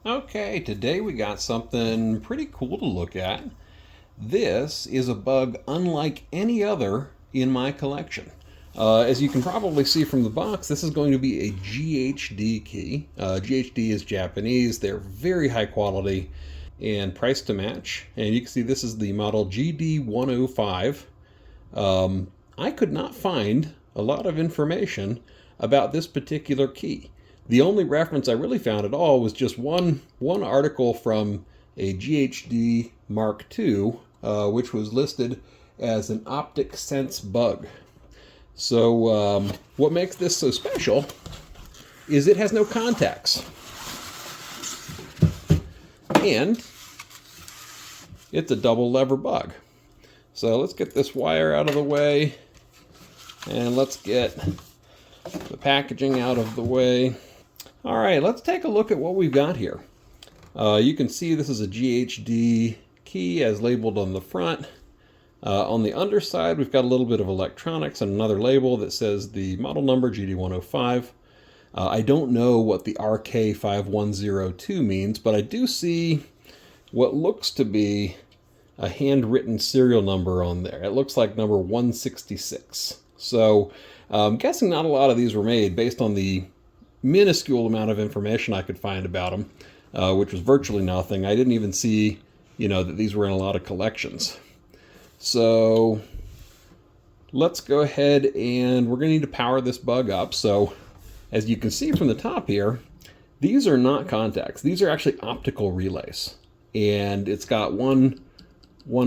Okay, today we got something pretty cool to look at. This is a bug unlike any other in my collection. As you can probably see from the box, this is going to be a GHD key. GHD is Japanese. They're very high quality and priced to match. And you can see this is the model GD105. I could not find a lot of information about this particular key. The only reference I really found at all was just one article from a GHD Mark II, which was listed as an optic sense bug. So what makes this so special is it has no contacts. And it's a double lever bug. So let's get this wire out of the way, and let's get the packaging out of the way. All right, let's take a look at what we've got here. You can see this is a GHD key as labeled on the front. On the underside, we've got a little bit of electronics and another label that says the model number, GD105. I don't know what the RK5102 means, but I do see what looks to be a handwritten serial number on there. It looks like number 166. So I'm guessing not a lot of these were made based on the minuscule amount of information I could find about them, which was virtually nothing. I didn't even see, that these were in a lot of collections. So let's go ahead and we're going to need to power this bug up. So as you can see from the top here, these are not contacts. These are actually optical relays. And it's got one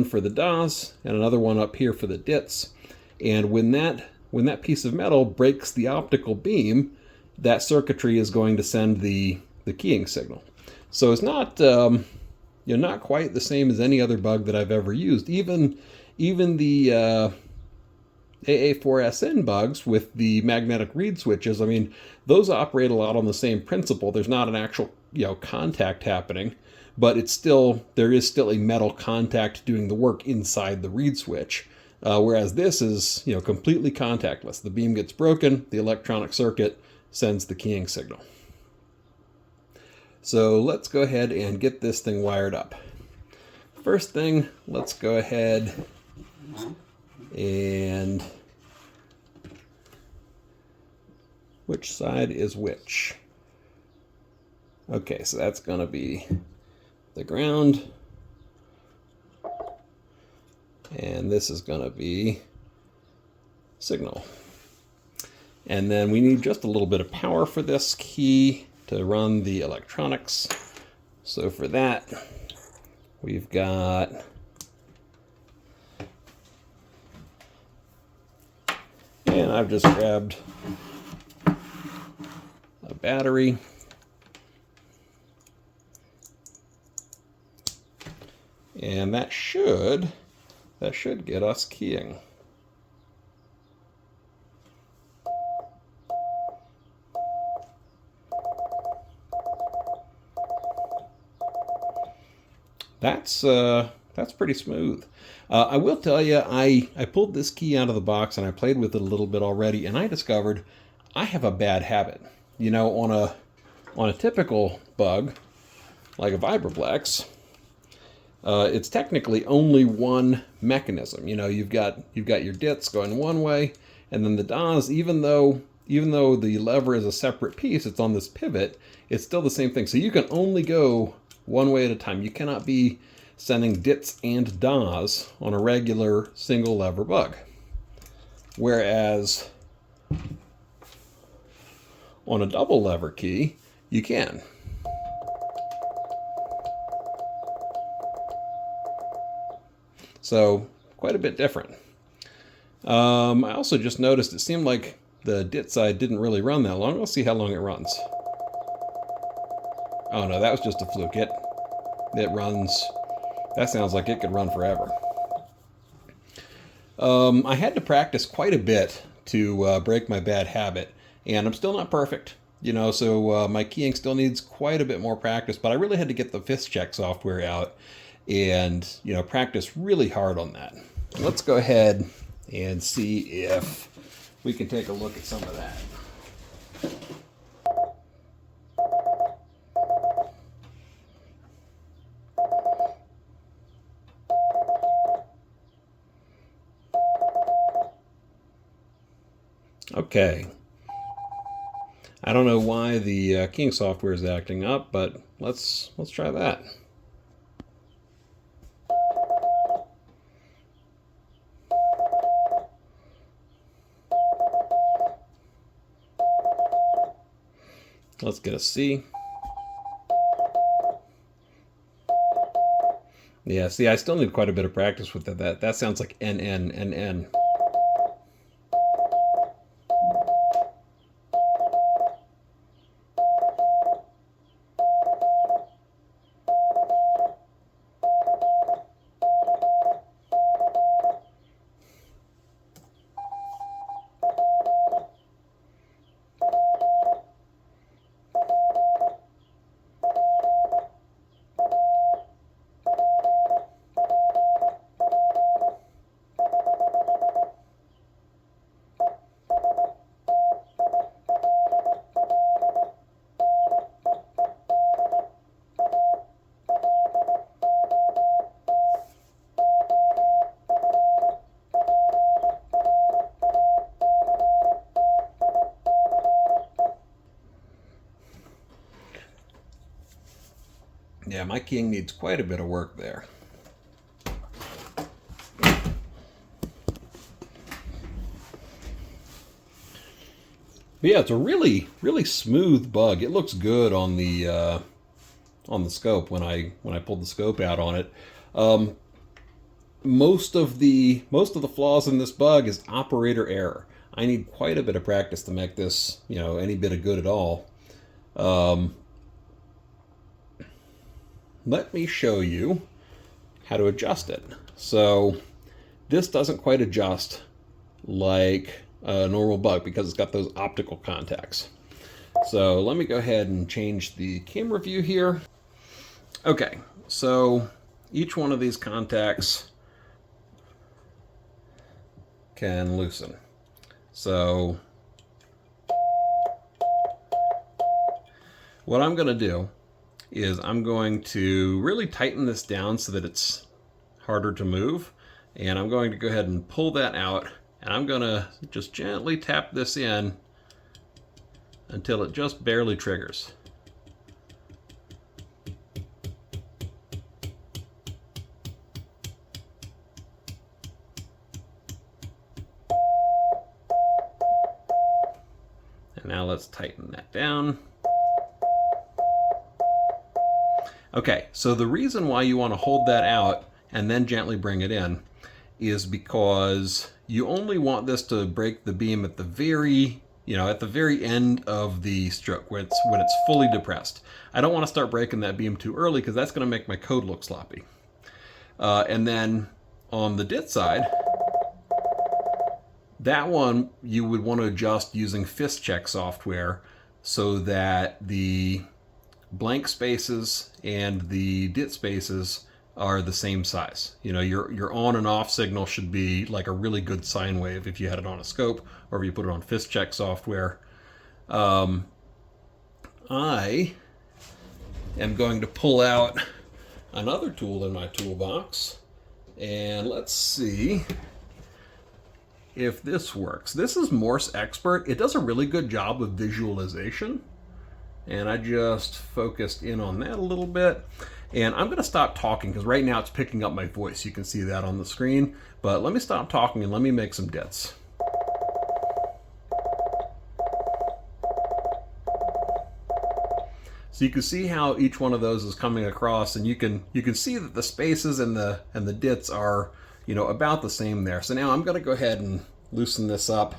for the DAS and another one up here for the DITs. And when that piece of metal breaks the optical beam, that circuitry is going to send the keying signal. So it's not not quite the same as any other bug that I've ever used. Even the AA4SN bugs with the magnetic reed switches, I mean, those operate a lot on the same principle. There's not an actual contact happening, but there is still a metal contact doing the work inside the reed switch. Whereas this is completely contactless. The beam gets broken, the electronic circuit sends the keying signal. So let's go ahead and get this thing wired up. First thing, let's go ahead and which side is which? Okay, so that's going to be the ground, and this is going to be signal. And then we need just a little bit of power for this key to run the electronics. So for that, we've got and I've just grabbed a battery. And that should get us keying. That's pretty smooth. I will tell you, I pulled this key out of the box and I played with it a little bit already, and I discovered I have a bad habit. On a typical bug like a vibroplex, it's technically only one mechanism. You've got your DITs going one way, and then the DAS, even though the lever is a separate piece, it's on this pivot, it's still the same thing. So you can only go one way at a time. You cannot be sending DITs and DAS on a regular single lever bug. Whereas on a double lever key, you can. So quite a bit different. I also just noticed it seemed like the DIT side didn't really run that long. Let's see how long it runs. Oh no, that was just a fluke. It runs. That sounds like it could run forever. I had to practice quite a bit to break my bad habit, and I'm still not perfect. So my keying still needs quite a bit more practice, but I really had to get the fistcheck software out and practice really hard on that. Let's go ahead and see if we can take a look at some of that. Okay. I don't know why the keying software is acting up, but let's try that. Let's get a C. Yeah, see, I still need quite a bit of practice with that. That sounds like N, N, N, N. Yeah, my keying needs quite a bit of work there. But yeah, it's a really smooth bug. It looks good on the scope when I pulled the scope out on it. Most of the flaws in this bug is operator error. I need quite a bit of practice to make this, any bit of good at all. Let me show you how to adjust it. So this doesn't quite adjust like a normal bug because it's got those optical contacts. So let me go ahead and change the camera view here. Okay, so each one of these contacts can loosen. So what I'm going to do is I'm going to really tighten this down so that it's harder to move. And I'm going to go ahead and pull that out. And I'm going to just gently tap this in until it just barely triggers. And now let's tighten that down. Okay, so the reason why you want to hold that out and then gently bring it in is because you only want this to break the beam at the very, at the very end of the stroke when it's fully depressed. I don't want to start breaking that beam too early because that's going to make my code look sloppy. And then on the DIT side, that one you would want to adjust using fistcheck software so that the blank spaces and the DIT spaces are the same size. Your on and off signal should be like a really good sine wave if you had it on a scope or if you put it on fistcheck software. I am going to pull out another tool in my toolbox and let's see if this works. This is Morse Expert. It does a really good job of visualization. And I just focused in on that a little bit. And I'm going to stop talking because right now it's picking up my voice. You can see that on the screen. But let me stop talking and let me make some DITs. So you can see how each one of those is coming across, and you can see that the spaces and the DITs are about the same there. So now I'm going to go ahead and loosen this up.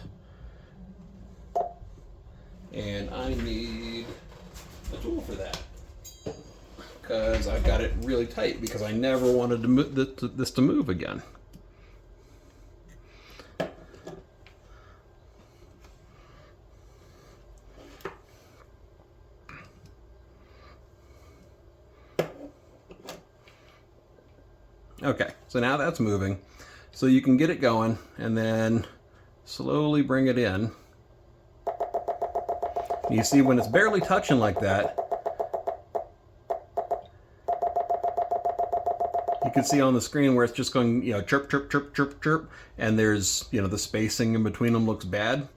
And I need a tool for that because I've got it really tight because I never wanted to move this to move again. Okay, so now that's moving. So you can get it going and then slowly bring it in. You see when it's barely touching like that, you can see on the screen where it's just going, chirp, chirp, chirp, chirp, chirp, and there's, the spacing in between them looks bad.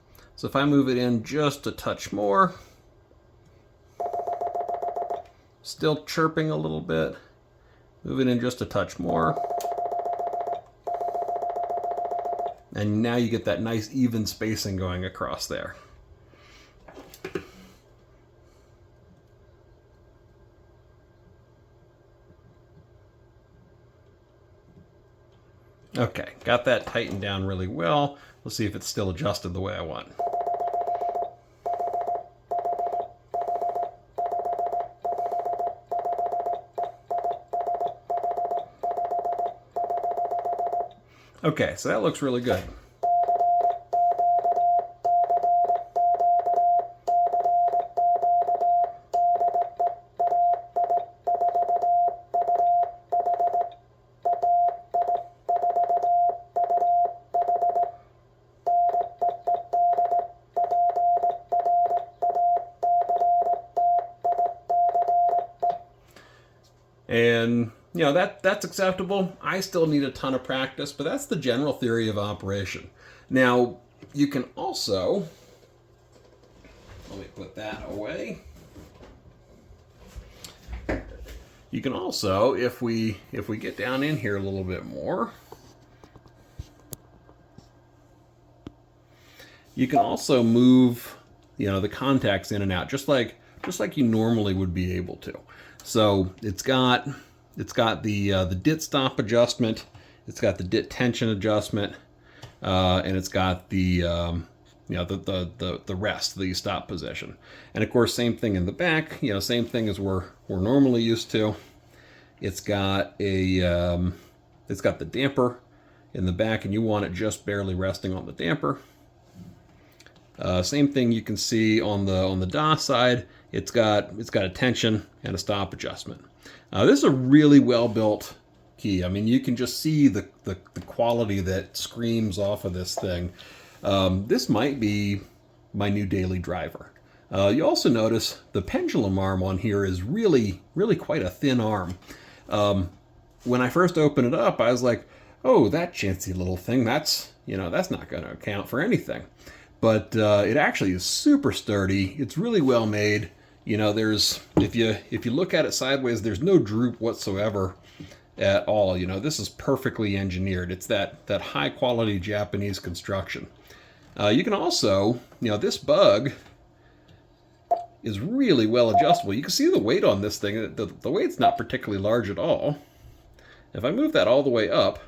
So if I move it in just a touch more, still chirping a little bit, move it in just a touch more, and now you get that nice even spacing going across there. Okay, got that tightened down really well. Let's see if it's still adjusted the way I want. Okay, so that looks really good. And you know, that's acceptable. I still need a ton of practice, but that's the general theory of operation. Now, you can also, let me put that away. You can also, if we get down in here a little bit more, you can also move, you know, the contacts in and out, just like you normally would be able to. So it's got the DIT stop adjustment, it's got the DIT tension adjustment, and it's got the you know, the rest, the stop position. And of course, same thing in the back. You know, same thing as we're normally used to. It's got the damper in the back, and you want it just barely resting on the damper. Same thing you can see on the DOS side. It's got a tension and a stop adjustment. This is a really well built key. I mean, you can just see the quality that screams off of this thing. This might be my new daily driver. You also notice the pendulum arm on here is really quite a thin arm. When I first opened it up, I was like, oh, that chancy little thing, that's not going to account for anything. But it actually is super sturdy. It's really well made. You know, there's, if you look at it sideways, there's no droop whatsoever at all. You know, this is perfectly engineered. It's that high quality Japanese construction. You can also, you know, this bug is really well adjustable. You can see the weight on this thing. The weight's not particularly large at all. If I move that all the way up,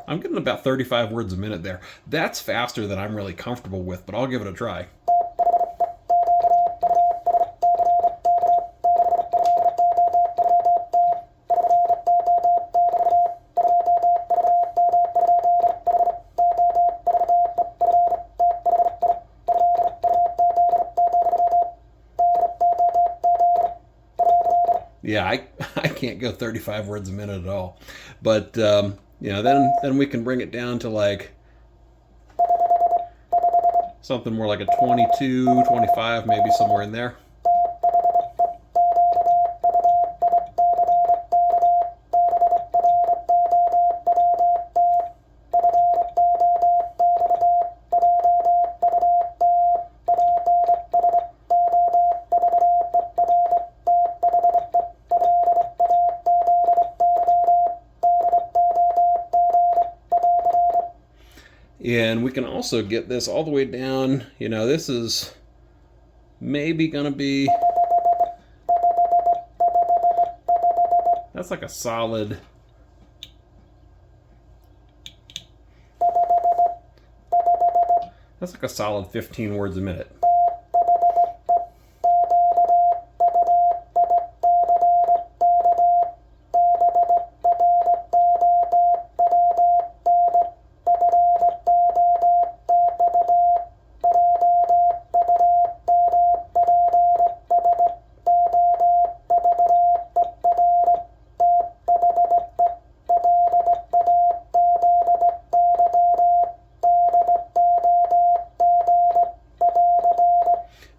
I'm getting about 35 words a minute there. That's faster than I'm really comfortable with, but I'll give it a try. Yeah, I can't go 35 words a minute at all. But you know, then we can bring it down to like something more like a 22, 25, maybe somewhere in there. And we can also get this all the way down. You know, this is maybe going to be, that's like a solid, that's like a solid 15 words a minute.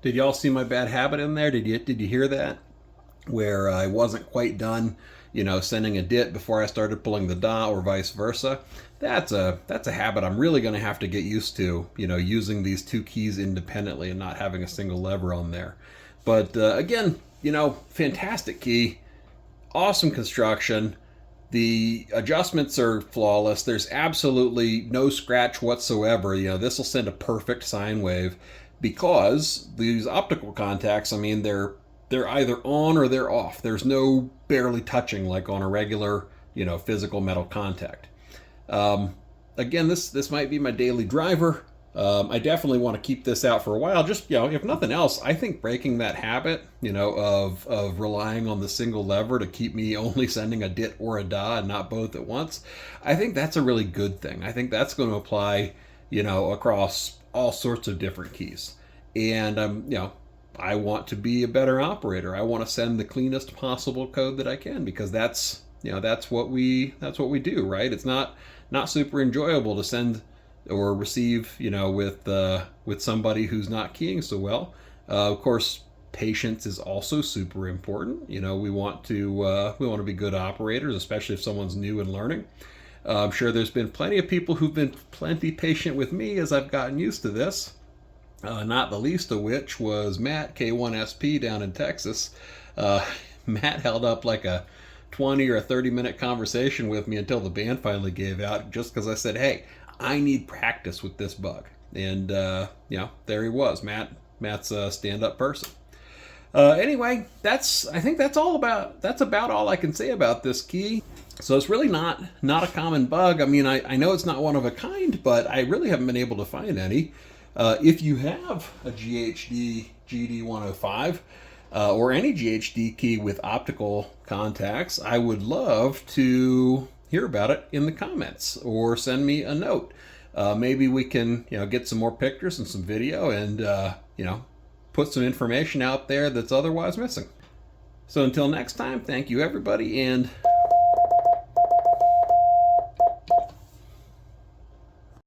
Did y'all see my bad habit in there? Did you hear that? where I wasn't quite done, sending a DIT before I started pulling the DA or vice versa. That's a habit I'm really going to have to get used to, using these two keys independently and not having a single lever on there. But again, fantastic key, awesome construction. The adjustments are flawless. There's absolutely no scratch whatsoever. This will send a perfect sine wave because these optical contacts, I mean, they're either on or they're off. There's no barely touching like on a regular, physical metal contact. Again, this might be my daily driver. I definitely want to keep this out for a while. Just, if nothing else, I think breaking that habit, of relying on the single lever to keep me only sending a DIT or a DA and not both at once, I think that's a really good thing. I think that's going to apply, across all sorts of different keys. And, I want to be a better operator. I want to send the cleanest possible code that I can, because that's what we do, right? It's not super enjoyable to send or receive, with somebody who's not keying so well. Of course, patience is also super important. We want to be good operators, especially if someone's new and learning. I'm sure there's been plenty of people who've been plenty patient with me as I've gotten used to this. Not the least of which was Matt, K1SP down in Texas. Matt held up like a 20 or a 30-minute conversation with me until the band finally gave out, just because I said, hey, I need practice with this bug. And, there he was. Matt's a stand-up person. Anyway, I think that's about all I can say about this key. So it's really not a common bug. I mean, I know it's not one of a kind, but I really haven't been able to find any. If you have a GHD GD105 or any GHD key with optical contacts, I would love to hear about it in the comments or send me a note. Maybe we can get some more pictures and some video and put some information out there that's otherwise missing. So until next time, thank you everybody, and